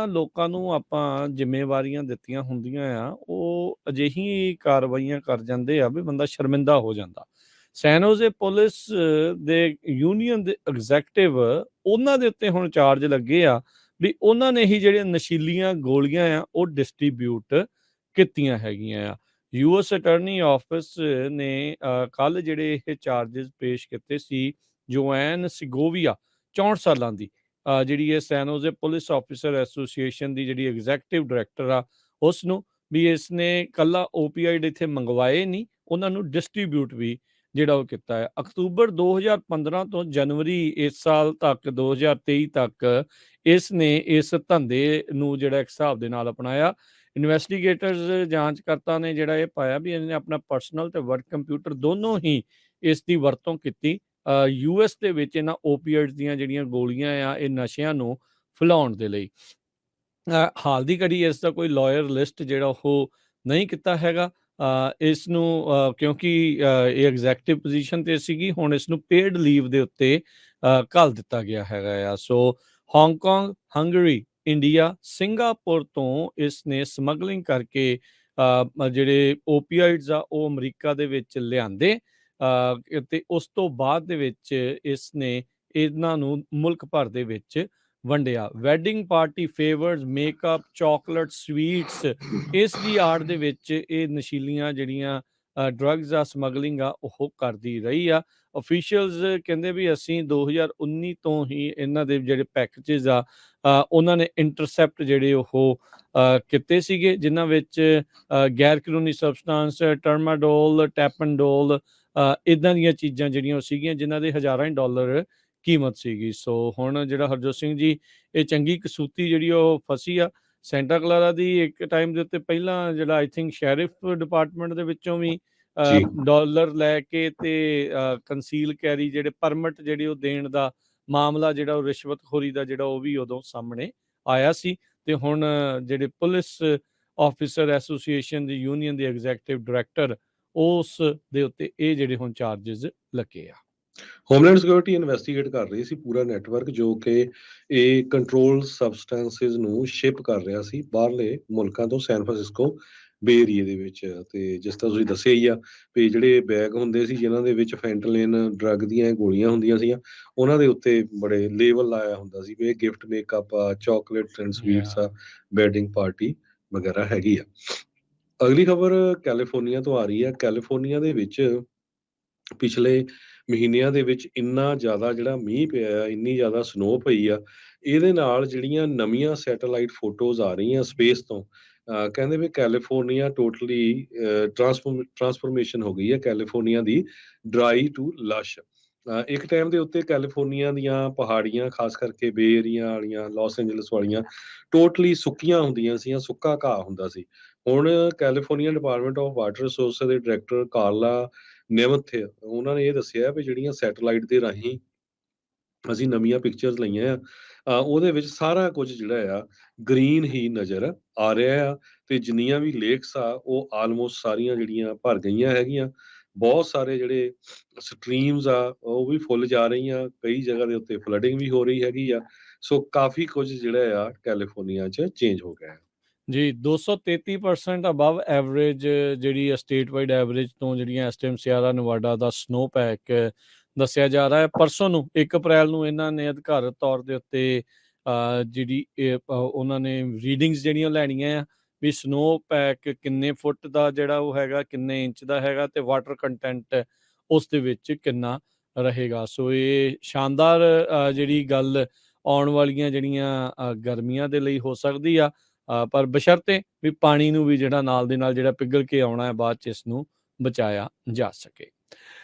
ਲੋਕਾਂ ਨੂੰ ਆਪਾਂ ਜ਼ਿੰਮੇਵਾਰੀਆਂ ਦਿੱਤੀਆਂ ਹੁੰਦੀਆਂ ਆ, ਉਹ ਅਜਿਹੀ ਕਾਰਵਾਈਆਂ ਕਰ ਜਾਂਦੇ ਆ ਵੀ ਬੰਦਾ ਸ਼ਰਮਿੰਦਾ ਹੋ ਜਾਂਦਾ। ਸੈਨ ਹੋਜ਼ੇ ਪੁਲਿਸ ਦੇ ਯੂਨੀਅਨ ਦੇ ਐਗਜ਼ੈਕਟਿਵ ਉਹਨਾਂ ਦੇ ਉੱਤੇ ਹੁਣ ਚਾਰਜ ਲੱਗੇ ਆ ਵੀ ਉਹਨਾਂ ਨੇ ਹੀ ਜਿਹੜੀਆਂ ਨਸ਼ੀਲੀਆਂ ਗੋਲੀਆਂ ਆ ਉਹ ਡਿਸਟ੍ਰੀਬਿਊਟ ਕੀਤੀਆਂ ਹੈਗੀਆਂ ਆ। ਯੂਐਸ ਅਟਾਰਨੀ ਆਫਿਸ ਨੇ ਕੱਲ ਜਿਹੜੇ ਇਹ ਚਾਰजेस ਪੇਸ਼ ਕੀਤੇ ਸੀ ਜੋਐਨ ਸਿਗੋਵੀਆ 64 ਸਾਲਾਂ ਦੀ ਜਿਹੜੀ ਇਹ ਸੈਨ ਹੋਜ਼ੇ ਪੁਲਿਸ ਆਫਿਸਰ ਐਸੋਸੀਏਸ਼ਨ ਦੀ ਜਿਹੜੀ ਐਗਜ਼ੈਕਟਿਵ ਡਾਇਰੈਕਟਰ ਆ ਉਸ ਨੂੰ ਵੀ ਇਸ ਨੇ ਕੱਲਾ ਓਪੀਆਈਡ ਇੱਥੇ ਮੰਗਵਾਏ ਨਹੀਂ, ਉਹਨਾਂ ਨੂੰ ਡਿਸਟ੍ਰੀਬਿਊਟ ਵੀ ਜਿਹੜਾ ਉਹ ਕੀਤਾ ਹੈ। ਅਕਤੂਬਰ 2015 ਤੋਂ ਜਨਵਰੀ ਇਸ ਸਾਲ ਤੱਕ 2023 ਤੱਕ ਇਸ ਨੇ ਇਸ ਧੰਦੇ ਨੂੰ ਜਿਹੜਾ ਇੱਕ ਹਿਸਾਬ ਦੇ ਨਾਲ ਅਪਣਾਇਆ। ਇਨਵੈਸਟੀਗੇਟਰਸ ਜਾਂਚਕਰਤਾ ਨੇ ਜਿਹੜਾ ਇਹ ਪਾਇਆ ਵੀ ਇਹਨੇ ਆਪਣਾ ਪਰਸਨਲ ਤੇ ਵਰਕ ਕੰਪਿਊਟਰ ਦੋਨੋਂ ਹੀ ਇਸ ਦੀ ਵਰਤੋਂ ਕੀਤੀ ਯੂਐਸ ਦੇ ਵਿੱਚ ਇਹਨਾਂ ਓਪੀਆਈਡਸ ਦੀਆਂ ਜਿਹੜੀਆਂ ਗੋਲੀਆਂ ਆ ਇਹ ਨਸ਼ਿਆਂ ਨੂੰ ਫੈਲਾਉਣ ਦੇ ਲਈ। ਹਾਲ ਦੀ ਘੜੀ ਇਸ ਦਾ ਕੋਈ ਲਾਇਰ ਲਿਸਟ ਜਿਹੜਾ ਉਹ ਨਹੀਂ ਕੀਤਾ ਹੈਗਾ ਇਸ ਨੂੰ ਕਿਉਂਕਿ ਇਹ ਐਗਜ਼ੈਕਟਿਵ ਪੋਜੀਸ਼ਨ ਤੇ ਸੀਗੀ, ਹੁਣ ਇਸ ਨੂੰ ਪੇਡ ਲੀਵ ਦੇ ਉੱਤੇ ਘੱਲ ਦਿੱਤਾ ਗਿਆ ਹੈਗਾ ਆ। ਸੋ ਹਾਂਗਕਾਂਗ, ਹੰਗਰੀ, ਇੰਡੀਆ, ਸਿੰਗਾਪੁਰ ਤੋਂ ਇਸ ਨੇ ਸਮਗਲਿੰਗ ਕਰਕੇ ਜਿਹੜੇ ਓਪੀਆਈਡਸ ਆ ਉਹ ਅਮਰੀਕਾ ਦੇ ਵਿੱਚ ਲਿਆਂਦੇ ਤੇ ਉਸ ਤੋਂ ਬਾਅਦ ਦੇ ਵਿੱਚ ਇਸ ਨੇ ਇਹਨਾਂ ਨੂੰ ਮੁਲਕ ਭਰ ਦੇ ਵਿੱਚ ਵੰਡਿਆ। Wedding party favours, makeup, chocolate, sweets ਇਸ ਦੀ ਆੜ ਦੇ ਵਿੱਚ ਇਹ ਨਸ਼ੀਲੀਆਂ ਜਿਹੜੀਆਂ ਡਰੱਗਸ ਆ ਸਮਗਲਿੰਗ ਆ ਉਹ ਕਰਦੀ ਰਹੀ ਆ। ਅਫੀਸ਼ੀਅਲਸ ਕਹਿੰਦੇ ਵੀ ਅਸੀਂ 2019 ਤੋਂ ਹੀ ਇਹਨਾਂ ਦੇ ਜਿਹੜੇ ਪੈਕੇਜਸ ਆ ਉਹਨਾਂ ਨੇ ਇੰਟਰਸੈਪਟ ਜਿਹੜੇ ਉਹ ਕੀਤੇ ਸੀਗੇ, ਜਿਨ੍ਹਾਂ ਵਿੱਚ ਗੈਰ ਕਾਨੂੰਨੀ ਸਬਸਟੈਂਸ, ਟਰਮਾਡੋਲ, ਟੈਪਨਡੋਲ ਇੱਦਾਂ ਦੀਆਂ ਚੀਜ਼ਾਂ ਜਿਹੜੀਆਂ ਉਹ ਸੀਗੀਆਂ ਜਿਨ੍ਹਾਂ ਦੇ ਹਜ਼ਾਰਾਂ ਹੀ ਡਾਲਰ ਕੀਮਤ ਸੀਗੀ। ਸੋ ਹੁਣ ਜਿਹੜਾ ਹਰਜੋਤ ਸਿੰਘ ਜੀ ਇਹ ਚੰਗੀ ਕਸੂਤੀ ਜਿਹੜੀ ਉਹ ਫਸੀ ਆ। ਸੈਂਟਾ ਕਲਾਰਾ ਦੀ ਇੱਕ ਟਾਈਮ ਦੇ ਉੱਤੇ ਪਹਿਲਾਂ ਜਿਹੜਾ ਆਈ ਥਿੰਕ ਸ਼ੈਰਿਫ ਡਿਪਾਰਟਮੈਂਟ ਦੇ ਵਿੱਚੋਂ ਵੀ ਜੀ ਡਾਲਰ ਲੈ ਕੇ ਤੇ ਕੰਸੀਲ ਕੈਰੀ ਜਿਹੜੇ ਪਰਮਿਟ ਜਿਹੜੇ ਉਹ ਦੇਣ ਦਾ ਮਾਮਲਾ ਜਿਹੜਾ ਉਹ ਰਿਸ਼ਵਤਖੋਰੀ ਦਾ ਜਿਹੜਾ ਉਹ ਵੀ ਉਦੋਂ ਸਾਹਮਣੇ ਆਇਆ ਸੀ। ਤੇ ਹੁਣ ਜਿਹੜੇ ਪੁਲਿਸ ਆਫਿਸਰ ਐਸੋਸੀਏਸ਼ਨ ਦੀ ਯੂਨੀਅਨ ਦੇ ਐਗਜ਼ੈਕਟਿਵ ਡਾਇਰੈਕਟਰ ਉਸ ਦੇ ਉੱਤੇ ਇਹ ਜਿਹੜੇ ਹੁਣ ਚਾਰजेस ਲੱਗੇ ਆ। ਹੋਮਲੈਂਡ ਸਿਕਿਉਰਿਟੀ ਇਨਵੈਸਟੀਗੇਟ ਕਰ ਰਹੀ ਸੀ ਪੂਰਾ ਨੈਟਵਰਕ ਜੋ ਕਿ ਇਹ ਕੰਟਰੋਲ ਸਬਸਟੈਂਸਿਸ ਨੂੰ ਸ਼ਿਪ ਕਰ ਰਿਹਾ ਸੀ ਬਾਹਰਲੇ ਮੁਲਕਾਂ ਤੋਂ ਸੈਨ ਫਰਾਂਸਿਸਕੋ ਬੇ ਏਰੀਏ ਦੇ ਵਿੱਚ। ਤੇ ਜਿਸ ਤਰ੍ਹਾਂ ਤੁਸੀਂ ਦੱਸਿਆ ਹੀ ਆ ਵੀ ਜਿਹੜੇ ਬੈਗ ਹੁੰਦੇ ਸੀ ਜਿਨ੍ਹਾਂ ਦੇ ਵਿੱਚ ਫੈਂਟਲਿਨ ਡਰੱਗ ਦੀਆਂ ਗੋਲੀਆਂ ਹੁੰਦੀਆਂ ਸੀਗੀਆਂ, ਉਹਨਾਂ ਦੇ ਉੱਤੇ ਬੜੇ ਲੇਬਲ ਲਾਇਆ ਹੁੰਦਾ ਸੀ ਵੀ ਇਹ ਗਿਫਟ ਮੇਕਅਪ ਆ, ਚਾਕਲੇਟਸ ਐਂਡ ਸਵੀਟਸ ਆ, ਵੈਡਿੰਗ ਪਾਰਟੀ ਵਗੈਰਾ ਹੈਗੀ ਆ। ਅਗਲੀ ਖਬਰ ਕੈਲੀਫੋਰਨੀਆ ਤੋਂ ਆ ਰਹੀ ਹੈ। ਕੈਲੀਫੋਰਨੀਆ ਦੇ ਵਿੱਚ ਪਿਛਲੇ ਮਹੀਨਿਆਂ ਦੇ ਵਿੱਚ ਇੰਨਾ ਜ਼ਿਆਦਾ ਜਿਹੜਾ ਮੀਂਹ ਪਿਆ ਆ, ਇੰਨੀ ਜ਼ਿਆਦਾ ਸਨੋ ਪਈ ਆ, ਇਹਦੇ ਨਾਲ ਜਿਹੜੀਆਂ ਨਵੀਆਂ ਸੈਟੇਲਾਈਟ ਫੋਟੋਜ਼ ਆ ਰਹੀਆਂ ਸਪੇਸ ਤੋਂ ਕਹਿੰਦੇ ਵੀ ਕੈਲੀਫੋਰਨੀਆ ਟੋਟਲੀ ਟਰਾਂਸਫੋਰਮੇਸ਼ਨ ਹੋ ਗਈ ਹੈ ਕੈਲੀਫੋਰਨੀਆ ਦੀ ਡਰਾਈ ਟੂ ਲਸ਼। ਇੱਕ ਟਾਈਮ ਦੇ ਉੱਤੇ ਕੈਲੀਫੋਰਨੀਆ ਦੀਆਂ ਪਹਾੜੀਆਂ ਖਾਸ ਕਰਕੇ ਬੇ ਏਰੀਆ ਵਾਲੀਆਂ, ਲਾਸ ਐਂਜਲਸ ਵਾਲੀਆਂ ਟੋਟਲੀ ਸੁੱਕੀਆਂ ਹੁੰਦੀਆਂ ਸੀ, ਸੁੱਕਾ ਘਾਹ ਹੁੰਦਾ ਸੀ। ਹੁਣ California department of water resource ਦੇ ਡਾਇਰੈਕਟਰ ਕਾਰਲਾ ਨਿਮਥ ਉਹਨਾਂ ਨੇ ਇਹ ਦੱਸਿਆ ਵੀ ਜਿਹੜੀਆਂ ਸੈਟੇਲਾਈਟ ਦੇ ਰਾਹੀਂ ਅਸੀਂ ਨਵੀਆਂ ਪਿਕਚਰਸ ਲਈਆਂ ਉਹਦੇ ਵਿੱਚ ਸਾਰਾ ਕੁਝ ਜਿਹੜਾ ਆ ਗ੍ਰੀਨ ਹੀ ਨਜ਼ਰ ਆ ਰਿਹਾ ਆ। ਤੇ ਜਿੰਨੀਆਂ ਵੀ ਲੇਕਸ ਆ ਉਹ ਆਲਮੋਸਟ ਸਾਰੀਆਂ ਜਿਹੜੀਆਂ ਭਰ ਗਈਆਂ ਹੈਗੀਆਂ। ਬਹੁਤ ਸਾਰੇ ਜਿਹੜੇ ਸਟਰੀਮਸ ਆ ਉਹ ਵੀ ਫੁੱਲ ਜਾ ਰਹੀਆਂ, ਕਈ ਜਗ੍ਹਾ ਦੇ ਉੱਤੇ ਫਲੱਡਿੰਗ ਵੀ ਹੋ ਰਹੀ ਹੈਗੀ ਆ। ਸੋ ਕਾਫੀ ਕੁਝ ਜਿਹੜਾ ਆ ਕੈਲੀਫੋਰਨੀਆ 'ਚ ਚੇਂਜ ਹੋ ਗਿਆ ਹੈ। ਜੀ 233% ਅਬਵ ਐਵਰੇਜ ਜਿਹੜੀ ਸਟੇਟ ਵਾਈਡ ਐਵਰੇਜ ਤੋਂ ਜਿਹੜੀਆਂ ਇਸ ਟਾਈਮ ਸਿਆਰਾ ਨਵਾਡਾ ਦਾ ਸਨੋ ਪੈਕ ਦੱਸਿਆ ਜਾ ਰਿਹਾ ਹੈ। ਪਰਸੋਂ ਨੂੰ 1 ਅਪ੍ਰੈਲ ਨੂੰ ਇਹਨਾਂ ਨੇ ਅਧਿਕਾਰਤ ਤੌਰ ਦੇ ਉੱਤੇ ਜਿਹੜੀ ਉਹਨਾਂ ਨੇ ਰੀਡਿੰਗਸ ਜਿਹੜੀਆਂ ਲੈਣੀਆਂ ਆ ਵੀ ਸਨੋ ਪੈਕ ਕਿੰਨੇ ਫੁੱਟ ਦਾ ਜਿਹੜਾ ਉਹ ਹੈਗਾ, ਕਿੰਨੇ ਇੰਚ ਦਾ ਹੈਗਾ ਤੇ ਵਾਟਰ ਕੰਟੈਂਟ ਉਸ ਦੇ ਵਿੱਚ ਕਿੰਨਾ ਰਹੇਗਾ। ਸੋ ਇਹ ਸ਼ਾਨਦਾਰ ਜਿਹੜੀ ਗੱਲ ਆਉਣ ਵਾਲੀਆਂ ਜਿਹੜੀਆਂ ਗਰਮੀਆਂ ਦੇ ਲਈ ਹੋ ਸਕਦੀ ਆ, ਪਰ ਬਸ਼ਰਤੇ ਵੀ ਪਾਣੀ ਨੂੰ ਵੀ ਜਿਹੜਾ ਨਾਲ ਦੇ ਨਾਲ ਜਿਹੜਾ ਪਿਘਲ ਕੇ ਆਉਣਾ ਹੈ ਬਾਅਦ 'ਚ ਇਸ ਨੂੰ ਬਚਾਇਆ ਜਾ ਸਕੇ।